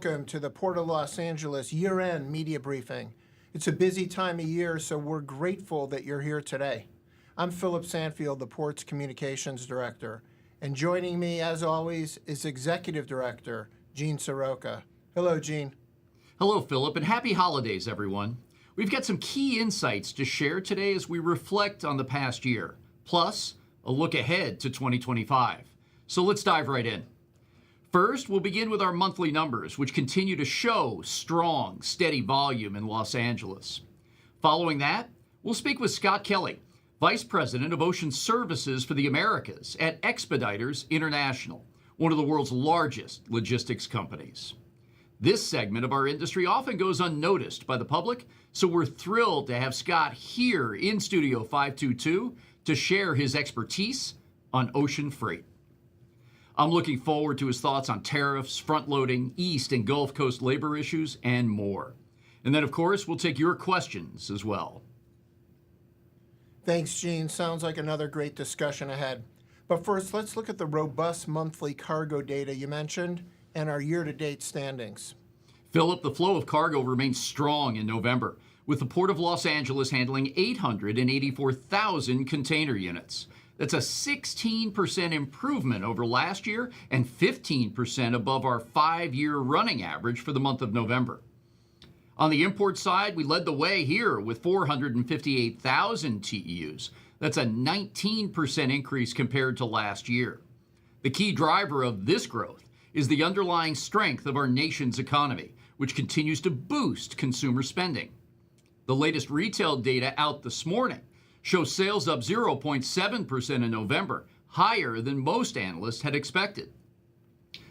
welcome to the Port of Los Angeles year-end media briefing. It's a busy time of year, so we're grateful that you're here today. I'm Philip Sanfield, the Port's Communications Director, and joining me, as always, is Executive Director Gene Soroka. Hello, Gene. Hello, Philip, and happy holidays, everyone. We've got some key insights to share today as we reflect on the past year, plus a look ahead to 2025. So let's dive right in. First, we'll begin with our monthly numbers, which continue to show strong, steady volume in Los Angeles. Following that, we'll speak with Scott Kelly, Vice President of Ocean Services for the Americas at Expeditors International, one of the world's largest logistics companies. This segment of our industry often goes unnoticed by the public, so we're thrilled to have Scott here in Studio 522 to share his expertise on ocean freight. I'm looking forward to his thoughts on tariffs, front-loading, East and Gulf Coast labor issues, and more. And then, of course, we'll take your questions as well. Thanks, Gene. Sounds like another great discussion ahead. But first, let's look at the robust monthly cargo data you mentioned and our year-to-date standings. Philip, the flow of cargo remains strong in November, with the Port of Los Angeles handling 884,000 container units. That's a 16% improvement over last year and 15% above our 5-year running average for the month of November. On the import side, we led the way here with 458,000 TEUs. That's a 19% increase compared to last year. The key driver of this growth is the underlying strength of our nation's economy, which continues to boost consumer spending. The latest retail data out this morning shows sales up 0.7% in November, higher than most analysts had expected.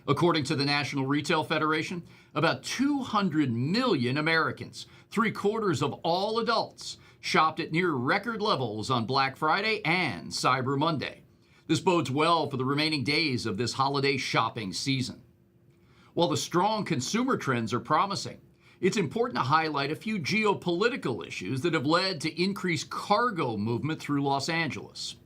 According to the National Retail Federation, about 200 million Americans, 3/4 of all adults, shopped at near record levels on Black Friday and Cyber Monday. This bodes well for the remaining days of this holiday shopping season. While the strong consumer trends are promising, it's important to highlight a few geopolitical issues that have led to increased cargo movement through Los Angeles.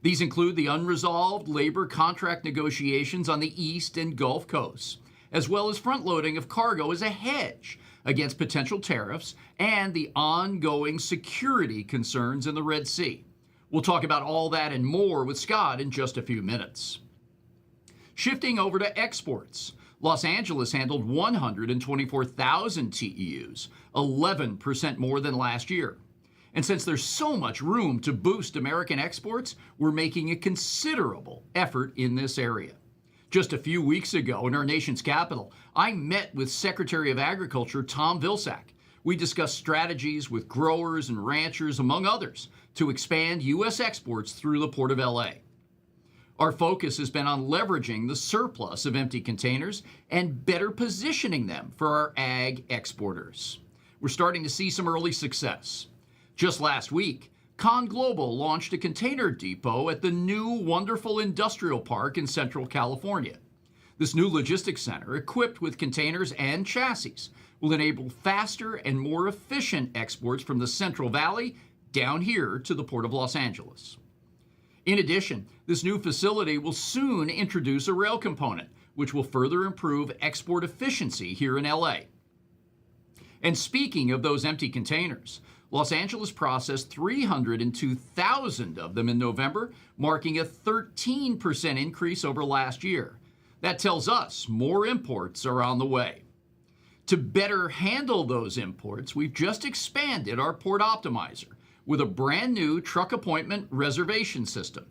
These include the unresolved labor contract negotiations on the East and Gulf Coasts, as well as front-loading of cargo as a hedge against potential tariffs and the ongoing security concerns in the Red Sea. We'll talk about all that and more with Scott in just a few minutes. Shifting over to exports, Los Angeles handled 124,000 TEUs, 11% more than last year. And since there's so much room to boost American exports, we're making a considerable effort in this area. Just a few weeks ago in our nation's capital, I met with Secretary of Agriculture Tom Vilsack. We discussed strategies with growers and ranchers, among others, to expand U.S. exports through the Port of L.A. Our focus has been on leveraging the surplus of empty containers and better positioning them for our ag exporters. We're starting to see some early success. Just last week, Con Global launched a container depot at the new wonderful industrial park in Central California. This new logistics center, equipped with containers and chassis, will enable faster and more efficient exports from the Central Valley down here to the Port of Los Angeles. In addition, this new facility will soon introduce a rail component, which will further improve export efficiency here in LA. And speaking of those empty containers, Los Angeles processed 302,000 of them in November, marking a 13% increase over last year. That tells us more imports are on the way. To better handle those imports, we've just expanded our Port Optimizer with a brand new truck appointment reservation system.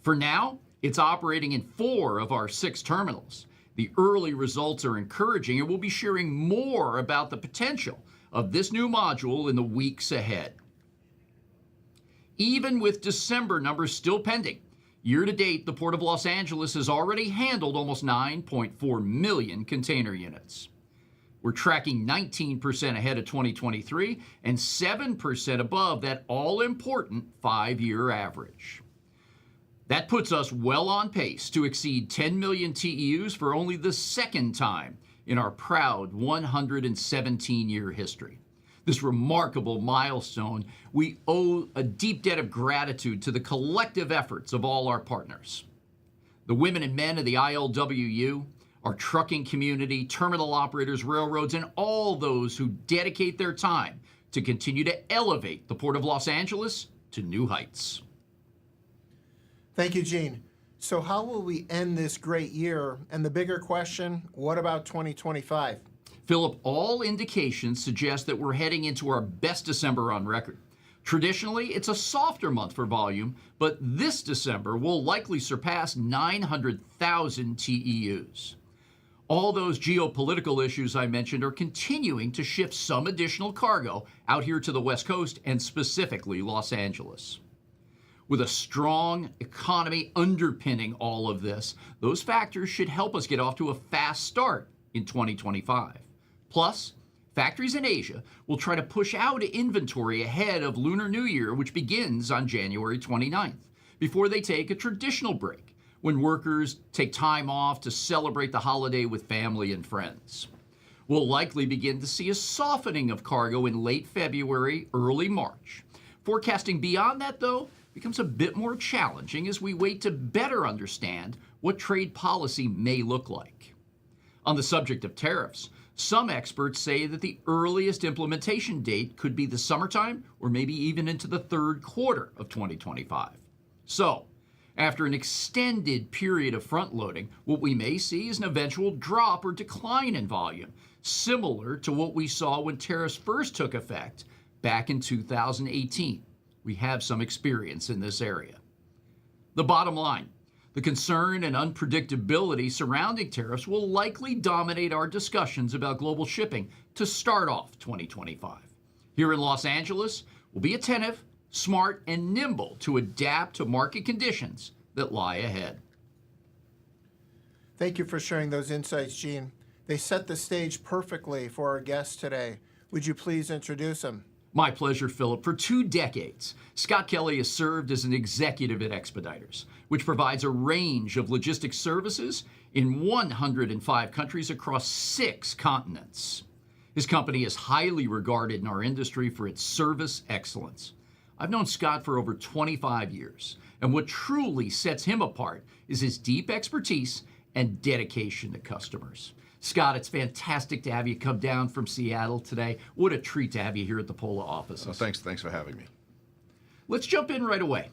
For now, it's operating in 4 of our 6 terminals. The early results are encouraging, and we'll be sharing more about the potential of this new module in the weeks ahead. Even with December numbers still pending, year-to-date, the Port of Los Angeles has already handled almost 9.4 million container units. We're tracking 19% ahead of 2023 and 7% above that all-important 5-year average. That puts us well on pace to exceed 10 million TEUs for only the second time in our proud 117-year history. This remarkable milestone, we owe a deep debt of gratitude to the collective efforts of all our partners. The women and men of the ILWU, Our trucking community, terminal operators, railroads, and all those who dedicate their time to continue to elevate the Port of Los Angeles to new heights. Thank you, Gene. So how will we end this great year? And the bigger question, what about 2025? Philip, all indications suggest that we're heading into our best December on record. Traditionally, it's a softer month for volume, but this December will likely surpass 900,000 TEUs. All those geopolitical issues I mentioned are continuing to shift some additional cargo out here to the West Coast and specifically Los Angeles. With a strong economy underpinning all of this, those factors should help us get off to a fast start in 2025. Plus, factories in Asia will try to push out inventory ahead of Lunar New Year, which begins on January 29th, before they take a traditional break, when workers take time off to celebrate the holiday with family and friends. We'll likely begin to see a softening of cargo in late February, early March. Forecasting beyond that, though, becomes a bit more challenging as we wait to better understand what trade policy may look like. On the subject of tariffs, some experts say that the earliest implementation date could be the summertime or maybe even into the third quarter of 2025. So, after an extended period of front-loading, what we may see is an eventual drop or decline in volume, similar to what we saw when tariffs first took effect back in 2018. We have some experience in this area. The bottom line, the concern and unpredictability surrounding tariffs will likely dominate our discussions about global shipping to start off 2025. Here in Los Angeles, we'll be attentive, smart, and nimble to adapt to market conditions that lie ahead. Thank you for sharing those insights, Gene. They set the stage perfectly for our guest today. Would you please introduce him? My pleasure, Philip. For 2 decades, Scott Kelly has served as an executive at Expeditors, which provides a range of logistics services in 105 countries across 6 continents. His company is highly regarded in our industry for its service excellence. I've known Scott for over 25 years, and what truly sets him apart is his deep expertise and dedication to customers. Scott, it's fantastic to have you come down from Seattle today. What a treat to have you here at the Pola offices. Thanks for having me. Let's jump in right away.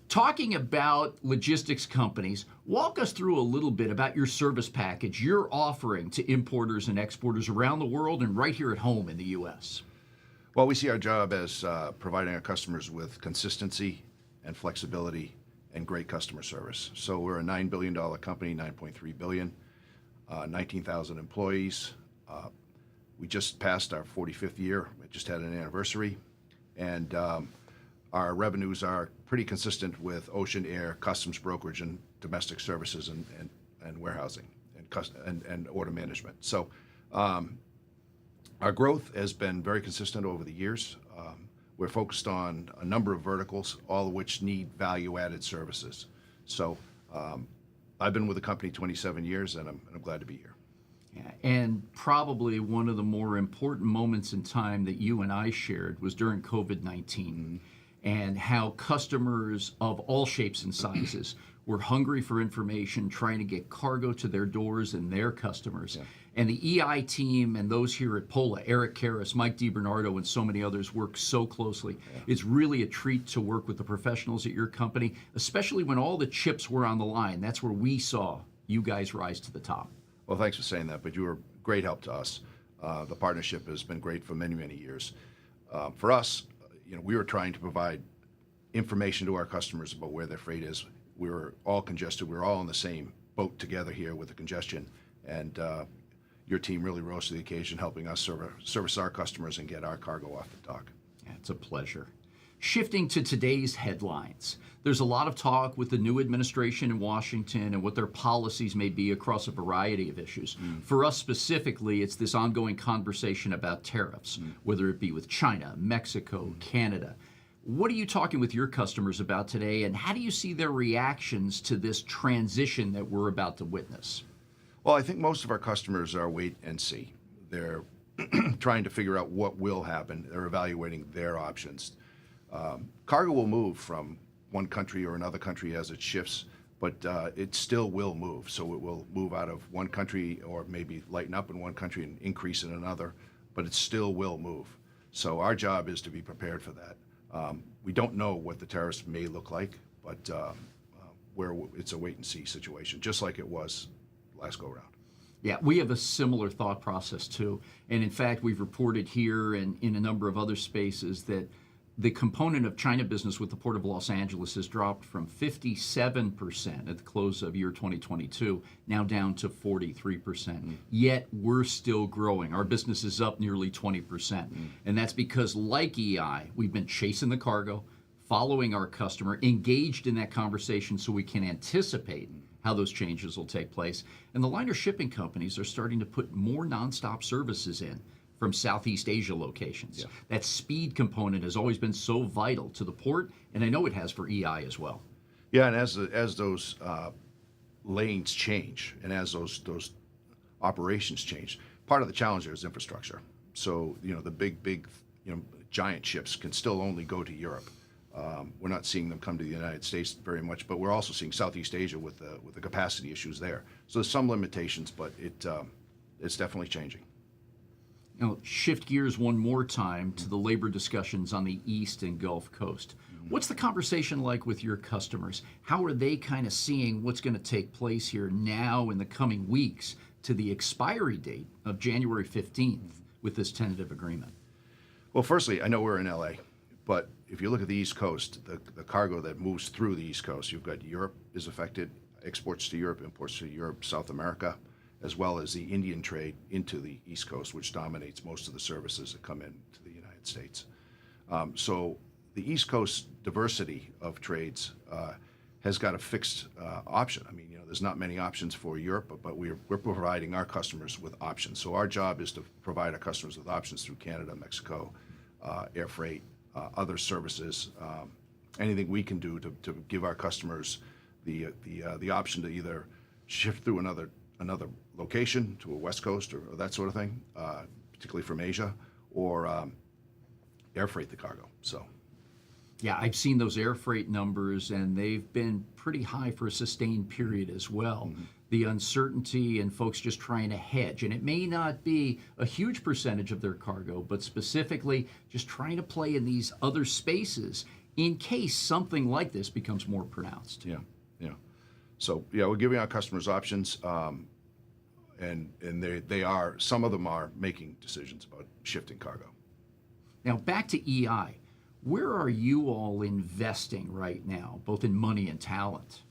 Talking about logistics companies, walk us through a little bit about your service package you're offering to importers and exporters around the world and right here at home in the U.S. Well, we see our job as providing our customers with consistency and flexibility and great customer service. So we're a $9 billion company, $9.3 billion. 19,000 employees. We just passed our 45th year. We just had an anniversary. And our revenues are pretty consistent with ocean, air, customs brokerage, and domestic services and warehousing and order management. So our growth has been very consistent over the years. We're focused on a number of verticals, all of which need value-added services. So I've been with the company 27 years, and I'm glad to be here. Yeah, and probably one of the more important moments in time that you and I shared was during COVID-19, and how customers of all shapes and sizes were hungry for information, trying to get cargo to their doors and their customers. Yeah. And the EI team and those here at Pola, Eric Karras, Mike DiBernardo, and so many others work so closely. Yeah. It's really a treat to work with the professionals at your company, especially when all the chips were on the line. That's where we saw you guys rise to the top. Well, thanks for saying that, but you were great help to us. The partnership has been great for many, many years. For us, we were trying to provide information to our customers about where their freight is. We were all congested. We were all in the same boat together here with the congestion, and your team really rose to the occasion, helping us service our customers and get our cargo off the dock. Yeah, it's a pleasure. Shifting to today's headlines, there's a lot of talk with the new administration in Washington and what their policies may be across a variety of issues. For us specifically, it's this ongoing conversation about tariffs, whether it be with China, Mexico, Canada. What are you talking with your customers about today, and how do you see their reactions to this transition that we're about to witness? Well, I think most of our customers are wait and see. They're trying to figure out what will happen. They're evaluating their options. Cargo will move from one country or another country as it shifts. but it still will move. So it will move out of one country or maybe lighten up in one country and increase in another, but it still will move. So our job is to be prepared for that. We don't know what the tariffs may look like, but it's a wait and see situation, just like it was last go round. Yeah, we have a similar thought process too. And in fact, we've reported here and in a number of other spaces that the component of China business with the Port of Los Angeles has dropped from 57% at the close of year 2022, now down to 43%. Yet we're still growing. Our business is up nearly 20%. And that's because, like EI, we've been chasing the cargo, following our customer, engaged in that conversation so we can anticipate how those changes will take place. And the liner shipping companies are starting to put more nonstop services in from Southeast Asia locations. Yeah. That speed component has always been so vital to the port, and I know it has for EI as well. Yeah, and as those lanes change and as those operations change, part of the challenge there is infrastructure. So the big giant ships can still only go to Europe. We're not seeing them come to the United States very much, but we're also seeing Southeast Asia with the capacity issues there. So there's some limitations, but it's definitely changing. Now, shift gears one more time to the labor discussions on the East and Gulf Coast. What's the conversation like with your customers? How are they kind of seeing what's going to take place here now in the coming weeks to the expiry date of January 15th with this tentative agreement? Well, firstly, I know we're in LA, but if you look at the East Coast, the cargo that moves through the East Coast, you've got Europe is affected, exports to Europe, imports to Europe, South America, as well as the Indian trade into the East Coast, which dominates most of the services that come into the United States. So the East Coast diversity of trades has got a fixed option. I mean, there's not many options for Europe, but we're providing our customers with options. So our job is to provide our customers with options through Canada, Mexico, air freight, other services, anything we can do to give our customers the option to either shift through another location to a West Coast or that sort of thing, particularly from Asia, or air freight the cargo. So. Yeah, I've seen those air freight numbers, and they've been pretty high for a sustained period as well. The uncertainty and folks just trying to hedge, and it may not be a huge percentage of their cargo, but specifically just trying to play in these other spaces in case something like this becomes more pronounced. Yeah. So we're giving our customers options, and they are, some of them are making decisions about shifting cargo. Now back to EI. Where are you all investing right now, both in money and talent?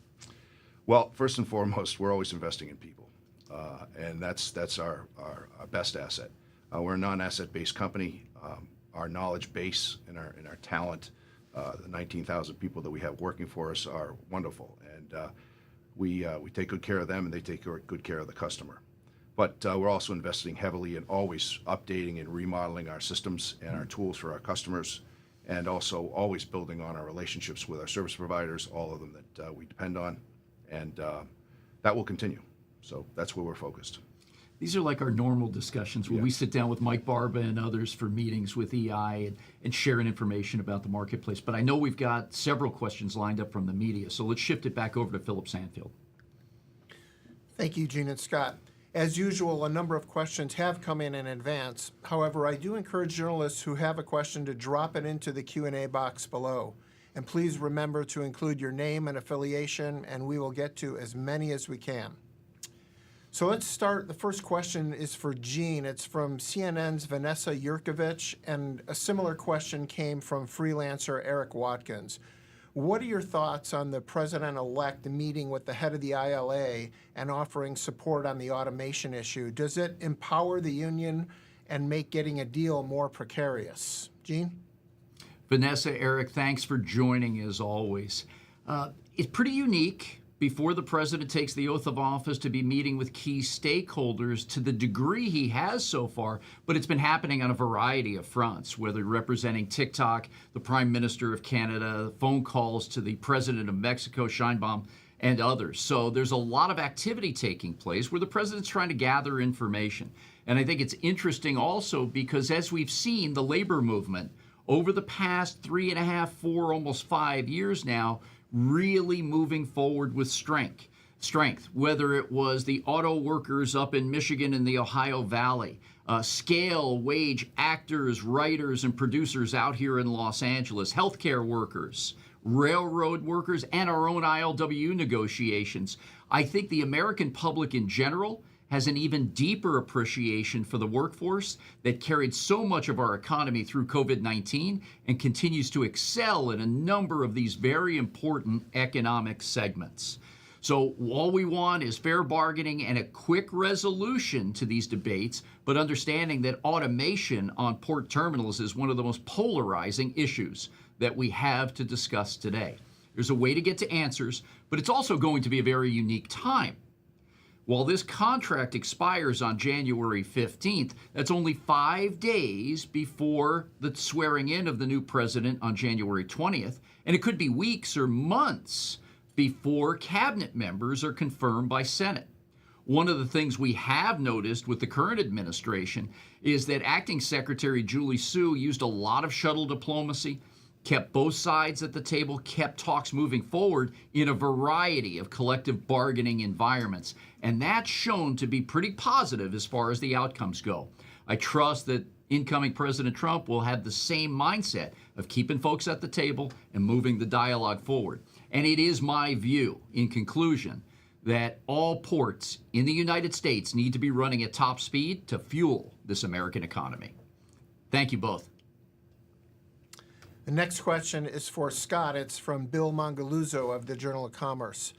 Well, first and foremost, we're always investing in people, and that's our best asset. We're a non-asset-based company. Our knowledge base and our talent, the 19,000 people that we have working for us, are wonderful, and we take good care of them, and they take good care of the customer. But we're also investing heavily in always updating and remodeling our systems and our tools for our customers, and also always building on our relationships with our service providers, all of them that we depend on, and that will continue. So that's where we're focused. These are like our normal discussions when we sit down with Mike Barba and others for meetings with EI and sharing information about the marketplace. But I know we've got several questions lined up from the media, so let's shift it back over to Philip Sanfield. Thank you, Gene and Scott. As usual, a number of questions have come in advance. However, I do encourage journalists who have a question to drop it into the Q&A box below. And please remember to include your name and affiliation, and we will get to as many as we can. So let's start. The first question is for Gene. It's from CNN's Vanessa Yurkovich, and a similar question came from freelancer Eric Watkins. What are your thoughts on the president-elect meeting with the head of the ILA and offering support on the automation issue? Does it empower the union and make getting a deal more precarious? Gene? Vanessa, Eric, thanks for joining as always. It's pretty unique before the president takes the oath of office to be meeting with key stakeholders to the degree he has so far, but it's been happening on a variety of fronts, whether representing TikTok, the Prime Minister of Canada, phone calls to the President of Mexico, Sheinbaum, and others. So there's a lot of activity taking place where the president's trying to gather information. And I think it's interesting also because as we've seen, the labor movement over the past 3.5, 4, almost 5 years now really moving forward with strength. Whether it was the auto workers up in Michigan and the Ohio Valley, scale wage actors, writers, and producers out here in Los Angeles, healthcare workers, railroad workers, and our own ILWU negotiations. I think the American public in general has an even deeper appreciation for the workforce that carried so much of our economy through COVID-19 and continues to excel in a number of these very important economic segments. So all we want is fair bargaining and a quick resolution to these debates, but understanding that automation on port terminals is one of the most polarizing issues that we have to discuss today. There's a way to get to answers, but it's also going to be a very unique time. While this contract expires on January 15th, that's only 5 days before the swearing in of the new president on January 20th, and it could be weeks or months before cabinet members are confirmed by Senate. One of the things we have noticed with the current administration is that Acting Secretary Julie Su used a lot of shuttle diplomacy, kept both sides at the table, kept talks moving forward in a variety of collective bargaining environments. And that's shown to be pretty positive as far as the outcomes go. I trust that incoming President Trump will have the same mindset of keeping folks at the table and moving the dialogue forward. And it is my view, in conclusion, that all ports in the United States need to be running at top speed to fuel this American economy. Thank you both. The next question is for Scott. It's from Bill Mongaluzzo of the Journal of Commerce.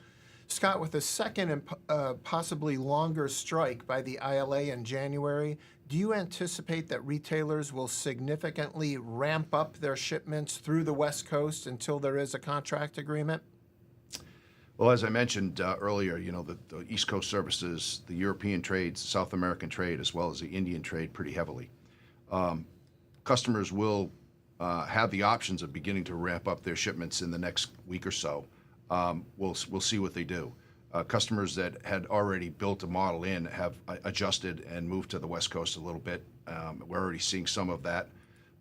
Scott, with a second and possibly longer strike by the ILA in January, do you anticipate that retailers will significantly ramp up their shipments through the West Coast until there is a contract agreement? Well, as I mentioned earlier, the East Coast services, the European trades, South American trade, as well as the Indian trade pretty heavily. Customers will have the options of beginning to ramp up their shipments in the next week or so. We'll see what they do. Customers that had already built a model in have adjusted and moved to the West Coast a little bit. We're already seeing some of that.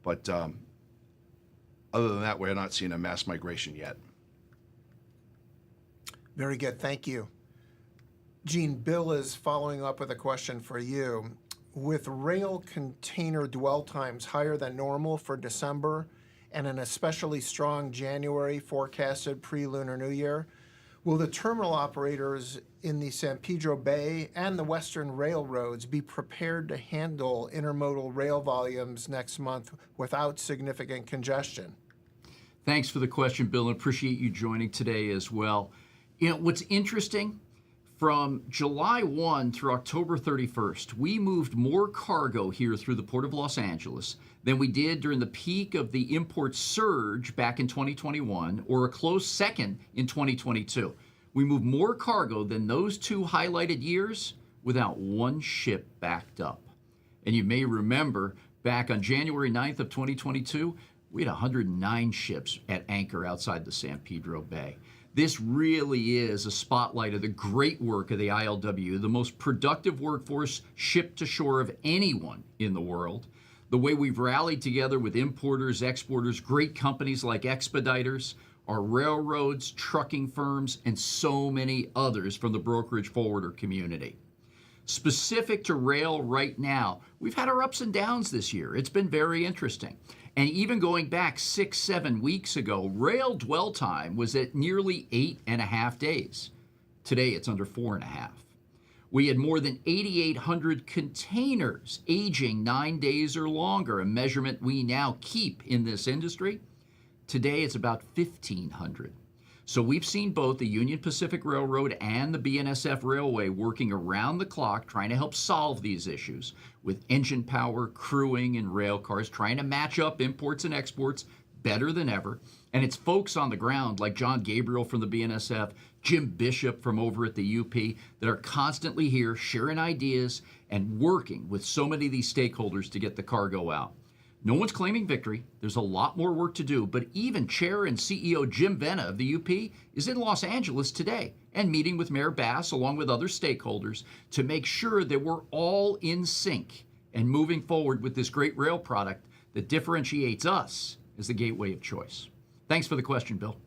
But other than that, we're not seeing a mass migration yet. Very good. Thank you. Gene, Bill is following up with a question for you. With rail container dwell times higher than normal for December and an especially strong January forecasted pre-Lunar New Year, will the terminal operators in the San Pedro Bay and the Western railroads be prepared to handle intermodal rail volumes next month without significant congestion? Thanks for the question, Bill, and appreciate you joining today as well. What's interesting, from July 1 through October 31st, we moved more cargo here through the Port of Los Angeles than we did during the peak of the import surge back in 2021, or a close second in 2022. We moved more cargo than those two highlighted years without one ship backed up. And you may remember back on January 9th of 2022, we had 109 ships at anchor outside the San Pedro Bay. This really is a spotlight of the great work of the ILW, the most productive workforce ship to shore of anyone in the world. The way we've rallied together with importers, exporters, great companies like Expeditors, our railroads, trucking firms, and so many others from the brokerage forwarder community. Specific to rail right now, we've had our ups and downs this year. It's been very interesting. And even going back 6-7 weeks ago, rail dwell time was at nearly 8.5 days. Today, it's under 4.5. We had more than 8,800 containers aging 9 days or longer, a measurement we now keep in this industry. Today, it's about 1,500. So we've seen both the Union Pacific Railroad and the BNSF Railway working around the clock trying to help solve these issues with engine power, crewing, and rail cars, trying to match up imports and exports better than ever. And it's folks on the ground like John Gabriel from the BNSF, Jim Bishop from over at the UP that are constantly here sharing ideas and working with so many of these stakeholders to get the cargo out. No one's claiming victory. There's a lot more work to do, but even Chair and CEO Jim Vena of the UP is in Los Angeles today and meeting with Mayor Bass along with other stakeholders to make sure that we're all in sync and moving forward with this great rail product that differentiates us as the gateway of choice. Thanks for the question, Bill.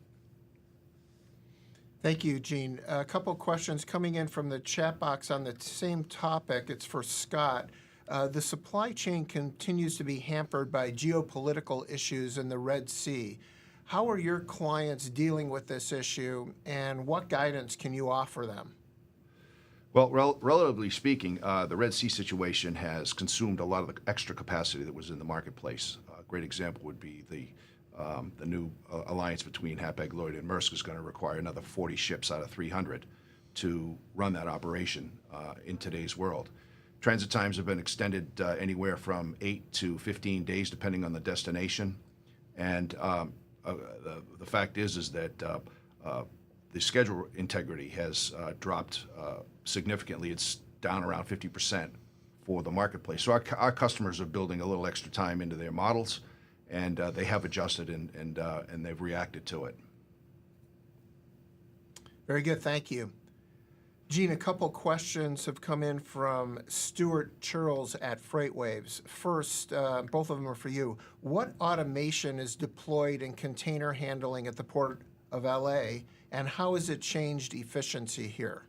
Thank you, Gene. A couple questions coming in from the chat box on the same topic. It's for Scott. The supply chain continues to be hampered by geopolitical issues in the Red Sea. How are your clients dealing with this issue, and what guidance can you offer them? Well, relatively speaking, the Red Sea situation has consumed a lot of the extra capacity that was in the marketplace. A great example would be the new alliance between Hapag-Lloyd and Maersk is going to require another 40 ships out of 300 to run that operation in today's world. Transit times have been extended anywhere from 8 to 15 days, depending on the destination. And the fact is that the schedule integrity has dropped significantly. It's down around 50% for the marketplace. So our customers are building a little extra time into their models, and they have adjusted and they've reacted to it. Very good, thank you. Gene, a couple questions have come in from Stuart Churls at FreightWaves. First, both of them are for you. What automation is deployed in container handling at the Port of LA, and how has it changed efficiency here?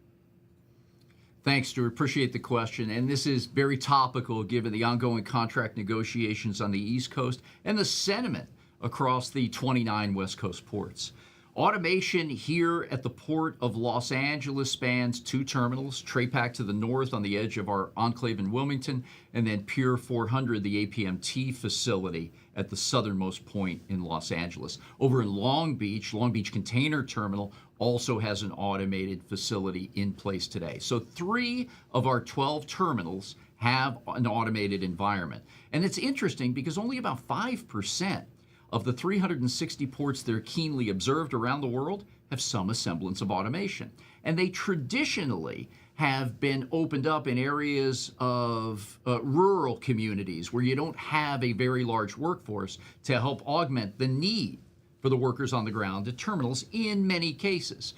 Thanks, Stuart. Appreciate the question. And this is very topical given the ongoing contract negotiations on the East Coast and the sentiment across the 29 West Coast ports. Automation here at the Port of Los Angeles spans 2 terminals, TraPac to the north on the edge of our enclave in Wilmington, and then Pier 400, the APMT facility at the southernmost point in Los Angeles. Over in Long Beach Container Terminal also has an automated facility in place today. So 3 of our 12 terminals have an automated environment. And it's interesting because only about 5% of the 360 ports that are keenly observed around the world have some semblance of automation. And they traditionally have been opened up in areas of rural communities where you don't have a very large workforce to help augment the need for the workers on the ground at terminals in many cases.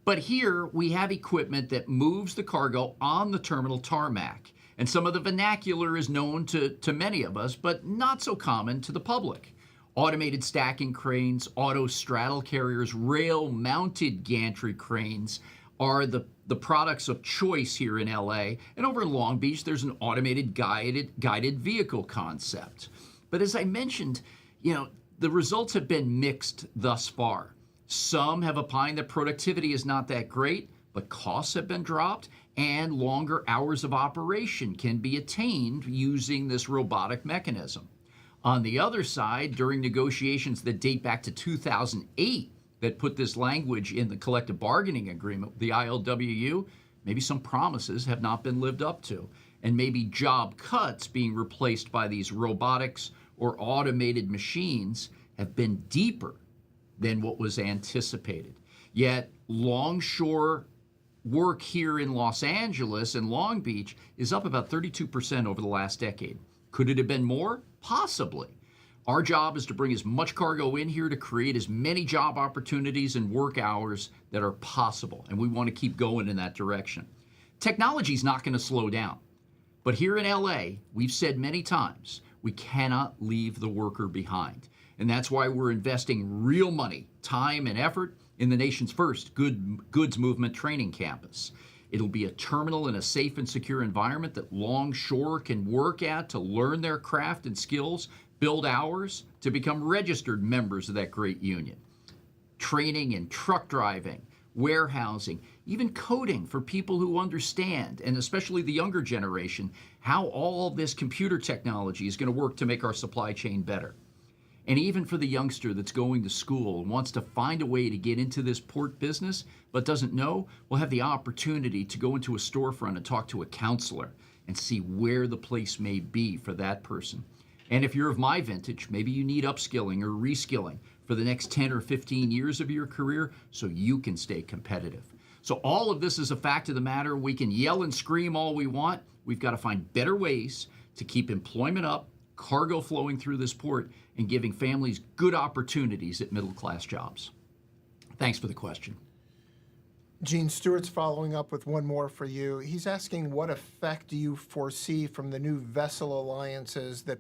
But here we have equipment that moves the cargo on the terminal tarmac. And some of the vernacular is known to many of us, but not so common to the public. Automated stacking cranes, auto straddle carriers, rail-mounted gantry cranes are the products of choice here in LA. And over in Long Beach, there's an automated guided vehicle concept. But as I mentioned, the results have been mixed thus far. Some have opined that productivity is not that great, but costs have been dropped and longer hours of operation can be attained using this robotic mechanism. On the other side, during negotiations that date back to 2008 that put this language in the collective bargaining agreement with the ILWU, maybe some promises have not been lived up to, and maybe job cuts being replaced by these robotics or automated machines have been deeper than what was anticipated. Yet longshore work here in Los Angeles and Long Beach is up about 32% over the last decade. Could it have been more? Possibly. Our job is to bring as much cargo in here to create as many job opportunities and work hours that are possible, and we want to keep going in that direction. Technology is not going to slow down, but here in LA, we've said many times, we cannot leave the worker behind. And that's why we're investing real money, time, and effort in the nation's first goods movement training campus. It'll be a terminal in a safe and secure environment that longshore can work at to learn their craft and skills, build hours to become registered members of that great union. Training in truck driving, warehousing, even coding for people who understand, and especially the younger generation, how all this computer technology is going to work to make our supply chain better. And even for the youngster that's going to school and wants to find a way to get into this port business but doesn't know, will have the opportunity to go into a storefront and talk to a counselor and see where the place may be for that person. And if you're of my vintage, maybe you need upskilling or reskilling for the next 10 or 15 years of your career so you can stay competitive. So all of this is a fact of the matter. We can yell and scream all we want. We've got to find better ways to keep employment up, cargo flowing through this port, and giving families good opportunities at middle-class jobs. Thanks for the question. Gene, Stewart's following up with one more for you. He's asking, what effect do you foresee from the new vessel alliances that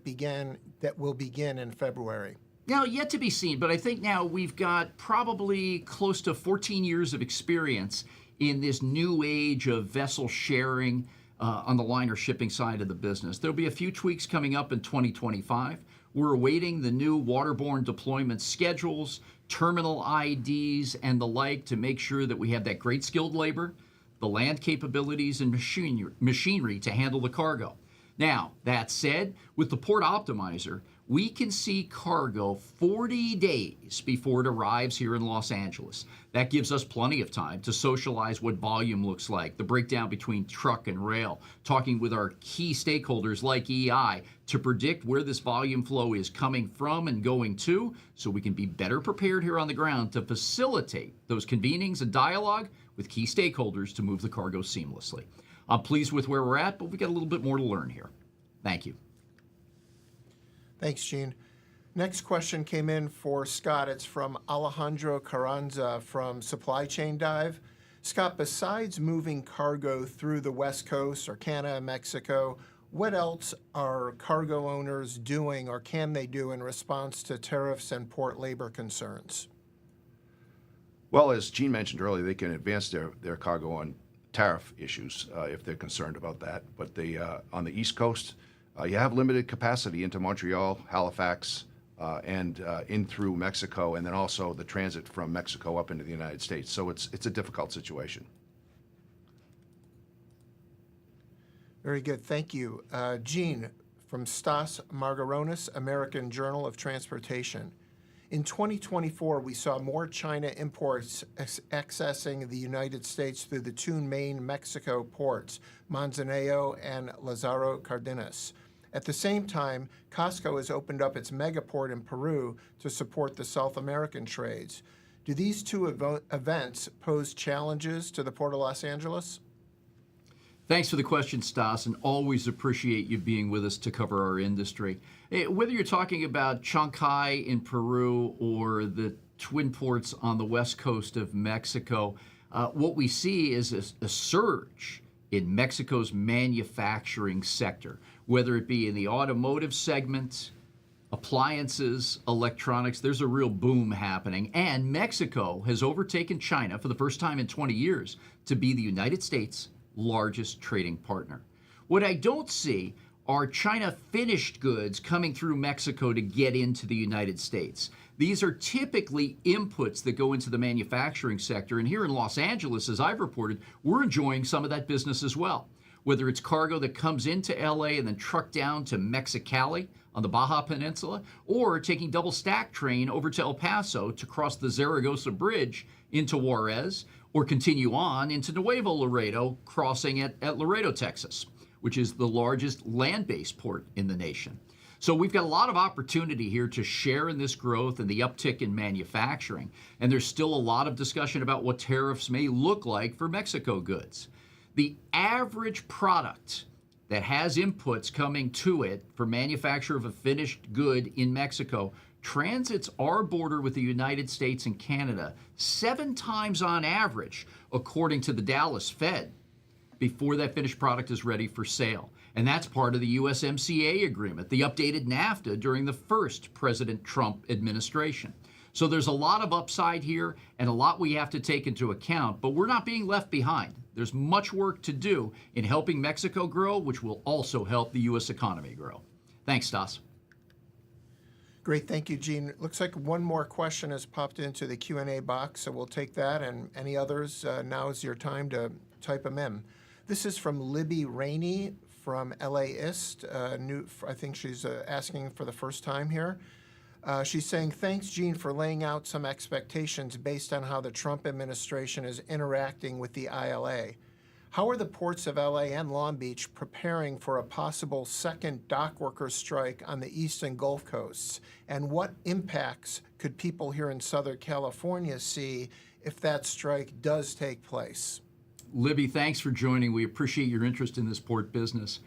will begin in February? Now, yet to be seen, but I think now we've got probably close to 14 years of experience in this new age of vessel sharing on the liner shipping side of the business. There'll be a few tweaks coming up in 2025. We're awaiting the new waterborne deployment schedules, terminal IDs, and the like to make sure that we have that great skilled labor, the land capabilities, and machinery to handle the cargo. Now, that said, with the Port Optimizer, we can see cargo 40 days before it arrives here in Los Angeles. That gives us plenty of time to socialize what volume looks like, the breakdown between truck and rail, talking with our key stakeholders like EI to predict where this volume flow is coming from and going to, so we can be better prepared here on the ground to facilitate those convenings and dialogue with key stakeholders to move the cargo seamlessly. I'm pleased with where we're at, but we got a little bit more to learn here. Thank you. Thanks, Gene. Next question came in for Scott. It's from Alejandro Carranza from Supply Chain Dive. Scott, besides moving cargo through the West Coast or Canada and Mexico, what else are cargo owners doing or can they do in response to tariffs and port labor concerns? Well, as Gene mentioned earlier, they can advance their cargo on tariff issues if they're concerned about that. But on the East Coast, you have limited capacity into Montreal, Halifax, and in through Mexico, and then also the transit from Mexico up into the United States. So it's a difficult situation. Very good. Thank you. Gene, from Stas Margaronis, American Journal of Transportation. In 2024, we saw more China imports accessing the United States through the two main Mexico ports, Manzanillo and Lázaro Cárdenas. At the same time, Costco has opened up its megaport in Peru to support the South American trades. Do these two events pose challenges to the Port of Los Angeles? Thanks for the question, Stas, and always appreciate you being with us to cover our industry. Whether you're talking about Chancay in Peru or the twin ports on the west coast of Mexico, what we see is a surge in Mexico's manufacturing sector, whether it be in the automotive segment, appliances, electronics. There's a real boom happening, and Mexico has overtaken China for the first time in 20 years to be the United States' largest trading partner. What I don't see are China finished goods coming through Mexico to get into the United States. These are typically inputs that go into the manufacturing sector, and here in Los Angeles, as I've reported, we're enjoying some of that business as well. Whether it's cargo that comes into LA and then trucked down to Mexicali on the Baja Peninsula, or taking double stack train over to El Paso to cross the Zaragoza Bridge into Juarez, or continue on into Nuevo Laredo, crossing at Laredo, Texas, which is the largest land-based port in the nation. So we've got a lot of opportunity here to share in this growth and the uptick in manufacturing. And there's still a lot of discussion about what tariffs may look like for Mexico goods. The average product that has inputs coming to it for manufacture of a finished good in Mexico transits our border with the United States and Canada 7 times on average, according to the Dallas Fed, before that finished product is ready for sale. And that's part of the USMCA agreement, the updated NAFTA during the first President Trump administration. So there's a lot of upside here and a lot we have to take into account, but we're not being left behind. There's much work to do in helping Mexico grow, which will also help the U.S. economy grow. Thanks, Stas. Great, thank you, Gene. Looks like one more question has popped into the Q&A box, so we'll take that, and any others, now is your time to type them in. This is from Libby Rainey from LAist. I think she's asking for the first time here. She's saying, thanks, Gene, for laying out some expectations based on how the Trump administration is interacting with the ILA. How are the ports of LA and Long Beach preparing for a possible second dock workers strike on the East and Gulf Coasts? And what impacts could people here in Southern California see if that strike does take place? Libby, thanks for joining. We appreciate your interest in this port business.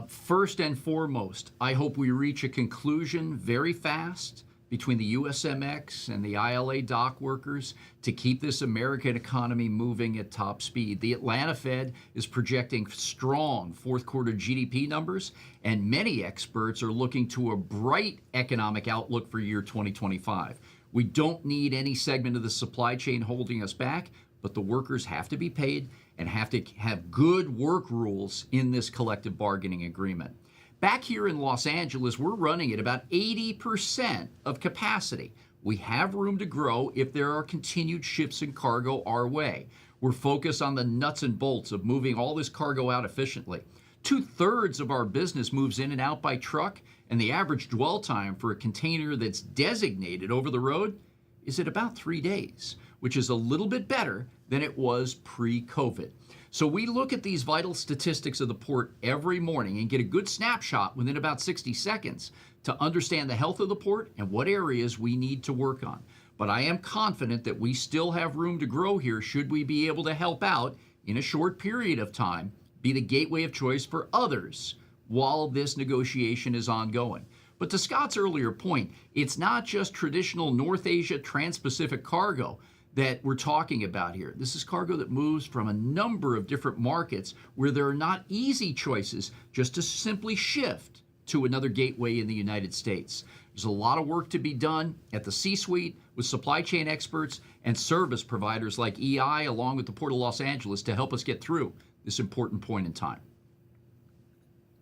First and foremost, I hope we reach a conclusion very fast between the USMX and the ILA dock workers to keep this American economy moving at top speed. The Atlanta Fed is projecting strong fourth quarter GDP numbers, and many experts are looking to a bright economic outlook for year 2025. We don't need any segment of the supply chain holding us back, but the workers have to be paid and have to have good work rules in this collective bargaining agreement. Back here in Los Angeles, we're running at about 80% of capacity. We have room to grow if there are continued shifts in cargo our way. We're focused on the nuts and bolts of moving all this cargo out efficiently. 2/3 of our business moves in and out by truck, and the average dwell time for a container that's designated over the road is at about 3 days, which is a little bit better than it was pre-COVID. So we look at these vital statistics of the port every morning and get a good snapshot within about 60 seconds to understand the health of the port and what areas we need to work on. But I am confident that we still have room to grow here should we be able to help out in a short period of time, be the gateway of choice for others while this negotiation is ongoing. But to Scott's earlier point, it's not just traditional North Asia Trans-Pacific cargo that we're talking about here. This is cargo that moves from a number of different markets where there are not easy choices just to simply shift to another gateway in the United States. There's a lot of work to be done at the C-suite with supply chain experts and service providers like EI along with the Port of Los Angeles to help us get through this important point in time.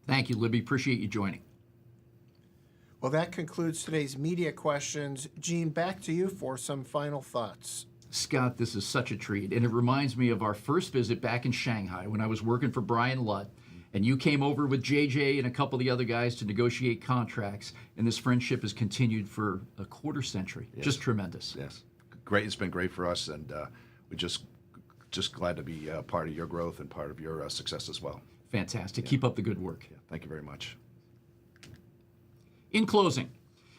Thank you, Libby. Appreciate you joining. Well, that concludes today's media questions. Gene, back to you for some final thoughts. Scott, this is such a treat, and it reminds me of our first visit back in Shanghai when I was working for Brian Lutt, and you came over with JJ and a couple of the other guys to negotiate contracts, and this friendship has continued for a quarter century. Yes. Just tremendous. Yes, great. It's been great for us, and we're just glad to be part of your growth and part of your success as well. Fantastic. Keep up the good work. Yeah, thank you very much. In closing,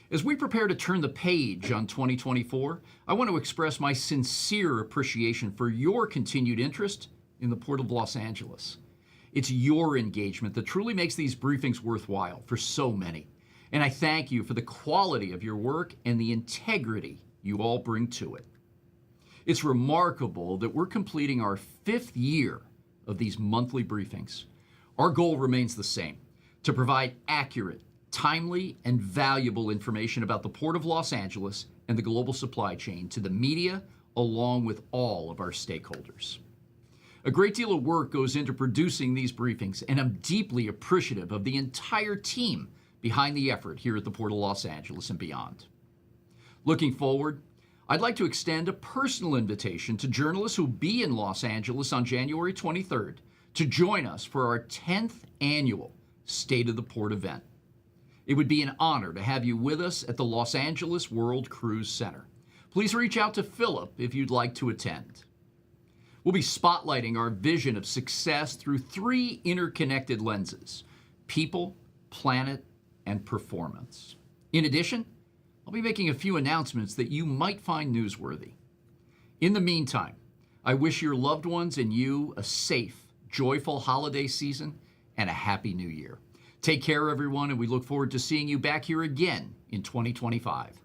as we prepare to turn the page on 2024, I want to express my sincere appreciation for your continued interest in the Port of Los Angeles. It's your engagement that truly makes these briefings worthwhile for so many. And I thank you for the quality of your work and the integrity you all bring to it. It's remarkable that we're completing our 5th year of these monthly briefings. Our goal remains the same, to provide accurate, timely, and valuable information about the Port of Los Angeles and the global supply chain to the media, along with all of our stakeholders. A great deal of work goes into producing these briefings, and I'm deeply appreciative of the entire team behind the effort here at the Port of Los Angeles and beyond. Looking forward, I'd like to extend a personal invitation to journalists who will be in Los Angeles on January 23rd to join us for our 10th annual State of the Port event. It would be an honor to have you with us at the Los Angeles World Cruise Center. Please reach out to Philip if you'd like to attend. We'll be spotlighting our vision of success through 3 interconnected lenses: people, planet, and performance. In addition, I'll be making a few announcements that you might find newsworthy. In the meantime, I wish your loved ones and you a safe, joyful holiday season and a happy new year. Take care, everyone, and we look forward to seeing you back here again in 2025.